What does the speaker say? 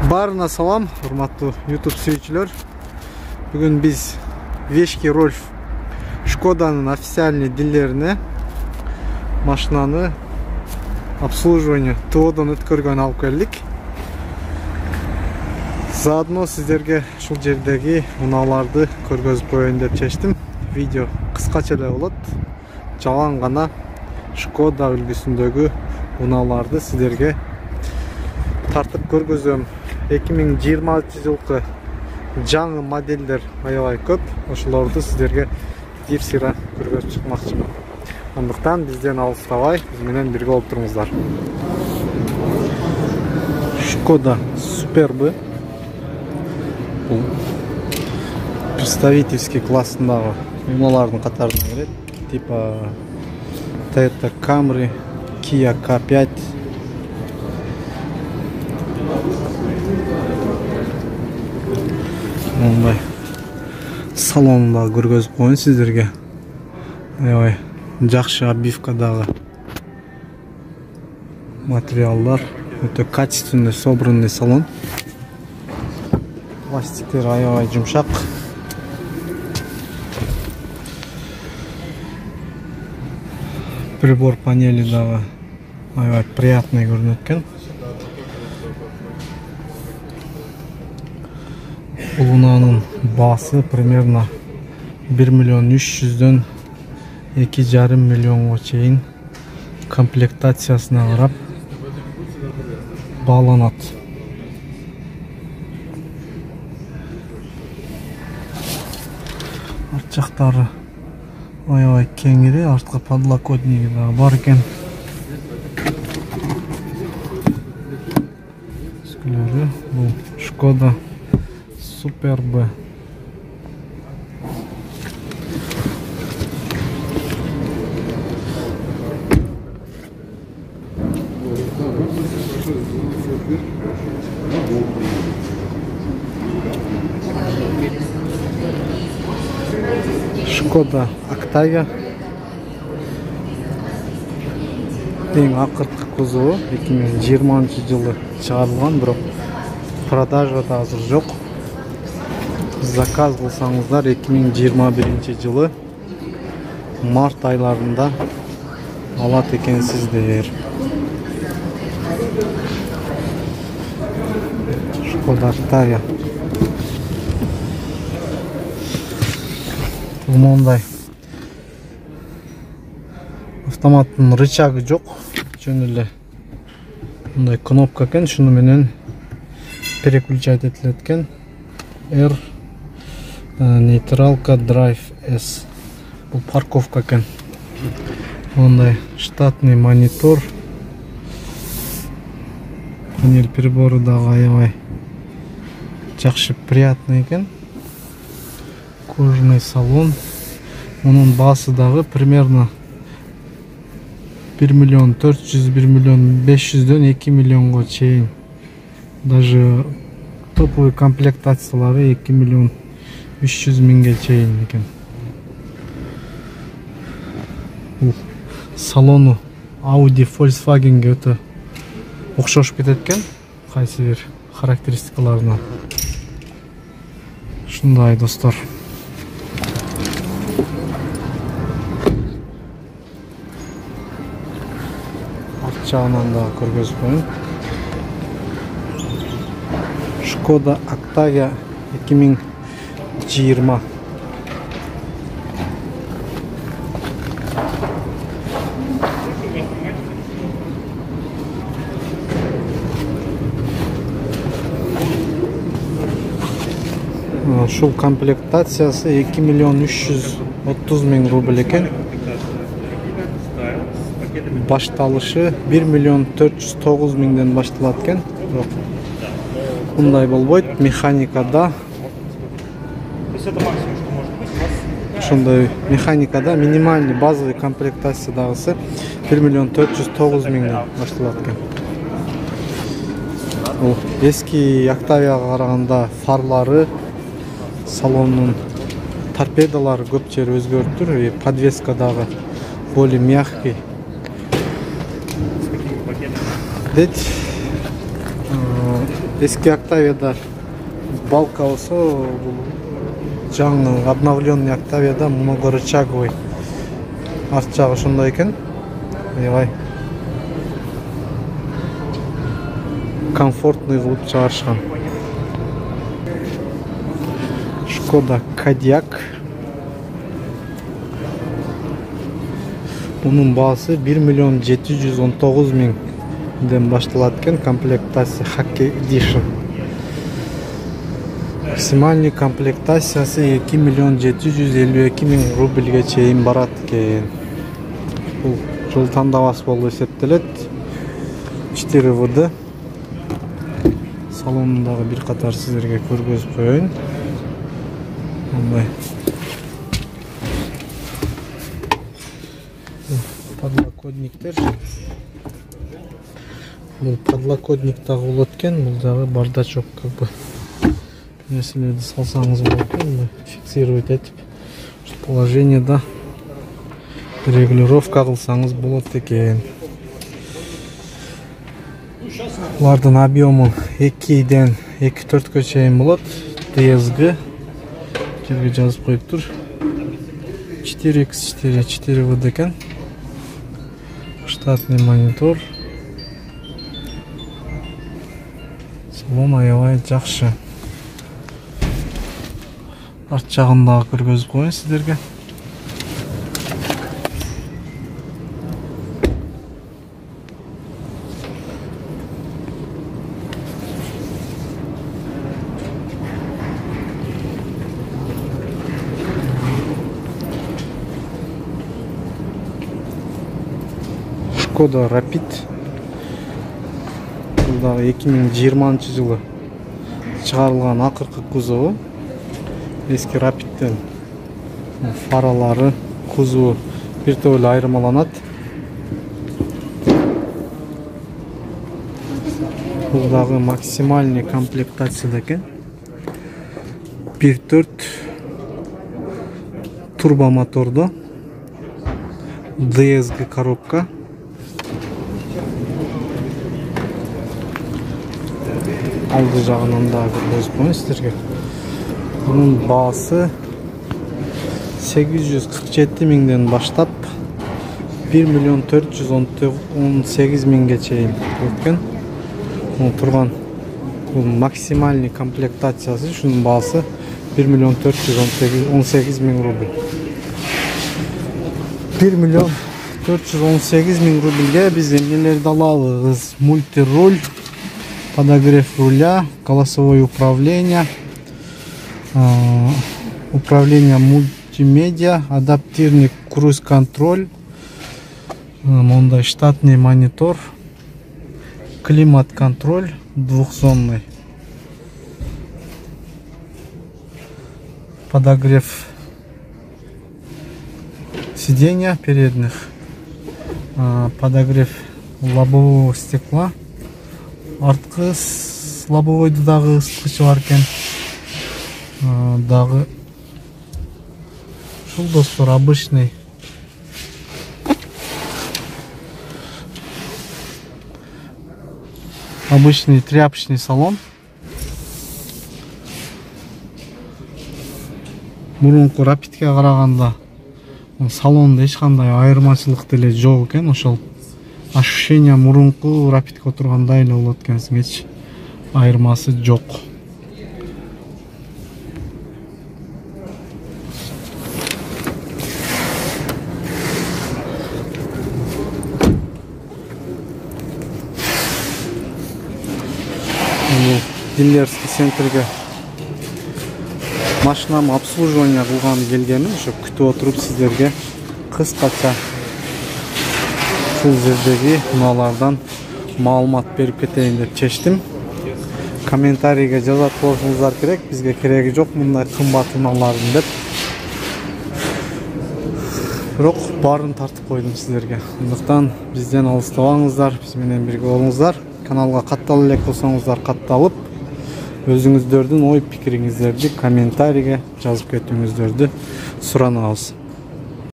Барына салам, урматтуу YouTube сүйүүчүлөр. Бүгүн биз Вешки Рольф Шкоданын официальный дилерине машинаны обслуживание ТОдон өткөргөн алып келдик. Заодно сиздерге ушул жердеги унааларды көргөзүп коеюн деп чечтим. Видео кыскача эле болот. Жалаң гана Шкода үлгүсүндөгү унааларды сиздерге тартып көргөзөм. 2020 жылкы жаңы модельдер аябай көп. Ошолорду сиздерге бир сыйра көргөзүп чыкмакчымын. Андыктан бизден алыстабай, биз менен бирге болуп туруңуздар. Шкода Суперб. Бул представительский классындагы унаалардын катарына кирет. Типа Toyota Camry, Kia K5. Мындай салонунда көргөзүп коеюн сиздерге. Аябай жакшы обивкадагы материалдар, өтө качественный собранный салон. Пластиктер аябай жумшак. Прибор панели дагы аябай приятный көрүнөт экен. Бул унаанын баасы примерно 1 миллион 300дөн 2,5 миллионго чейин комплектациясына карап бааланат. Арт жактары аябай кеңири, арткы подлокотниги дагы бар экен. Бул Шкода Суперб. Шкода Октавия. Эң акыркы кузову 2020 жылы чыгарылган, бирок продажада азыр жок. Заказ кылсаңыздар 2021 жылы март айларында алат экенсиздер. Шкода Октавия. Мындай автоматтын рычагы жок, жөн эле мындай кнопка экен, шуну менен переключать этилет экен. R нейтралка драйв S. Бул парковка экен. Мындай штатный монитор. Панель прибору дагы аябай жакшы, приятный экен. Кожаный салон. Мунун баасы дагы примерно 1 миллион 400, 1 миллион 500дөн 2 миллионго чейин. Даже топовый комплектациялары 2 миллион 300 миңге чейин экен. Салону Audi Volkswagenге өтө окшош кетет экен, кайсы бир характеристикаларына. Ушундай достор. Арт жагынан да көргөзүп коеюн. Шкода Октавия 2020. Ушул комплектациясы 2 миллион 330 миң рубль экен. Башталышы 1 миллион 409 миңден башталат экен. Мындай болбойт, механикада. Ошондой механикада минимальный базовый комплектациядагысы 1 миллион 409 миңден башталат экен. Эски Октавияга караганда фарлары, салонунун торпедалары көп жери өзгөртүр. Подвеска дагы более мягкий. Eski Octavia'da балка болсо, жаңы обновленный Octavia'да много рычаговый. Арт жагы ошондой экен. Аябай комфортный кылып чыгарышкан. Шкода Кодиак. Bunun баасы 1 719 000 башталат экен. Комплектация Hockey Edition. Максимальный комплектациясы 2 752 000 рубльге чейин барат экен. Бул жол тандабасы болуп эсептелет. 4 ВД. Салонундагы бир катар сиздерге көргөзүп коеюн. Мындай подлокотниктер. Бул подлокотник дагы болот экен. Бул дагы бардачок как бы нерселерди салсаңыз болот экен. Фиксировать этип положениеда регулировка кылсаңыз болот экен. Булардын объему 2-ден 2-4 чейин болот. DSG жерге жазып коюптур. 4x4 4 ВД экен. Штатный монитор. Салон аябай жакшы. Арт жагындагы көргөзүп коеюн сиздерге. Шкода Rapid. Бул дагы 2020 жылы чыгарылган акыркы кузову. Eski Rapid'ten фаралары, кузову бир топ эле айырмаланат. Бул дагы максимальный комплектацияда экен. 1.4 турбо мотордо. DSG коробка. Алды жагынан дагы көргөзүп коеюн сиздерге. Bunun baası 847 000'den başlap 1 418 000'ge çeyin ötken. Turgan bu maksimalni komplektasyası şunun baası 1 418 000 ruble. 1 418 000 rublege biz nelerdi alırız? Multi rul, подогрев руля, голосовое управление, управление мультимедиа, адаптивный круиз-контроль, штатный монитор, климат-контроль двухзонный, подогрев сиденья передних, подогрев лобового стекла, арткы лобовойду дагы ысыткычы бар экен. Дагы шул достор обычный тряпочный салон. Мурунку Rapid'ке караганда салонда эч кандай айырмачылык деле жок экен. Ошол ощущение мурунку Rapid'ке отургандай эле болот экенсиң, эч айырмасы жок. Дилерский центрге машинамы обслуживание кылганы келгенмин, ошо күтүп отуруп сиздерге кыскача ушул жердеги унаалардан маалымат берип кетейин деп чечтим. Комментарийге жазат болушуңуздар керек, бизге кереги жок мындай кымбат унаалардын деп. Бирок баарын тартып койдум сиздерге. Андыктан бизден алыстабаңыздар, биз менен бирге болуңуздар. Каналга катталып элек болсоңуздар катталып, өзүңүздөрдүн ой пикириңиздерди комментарийге жазып кетүүңүздөрдү суранабыз.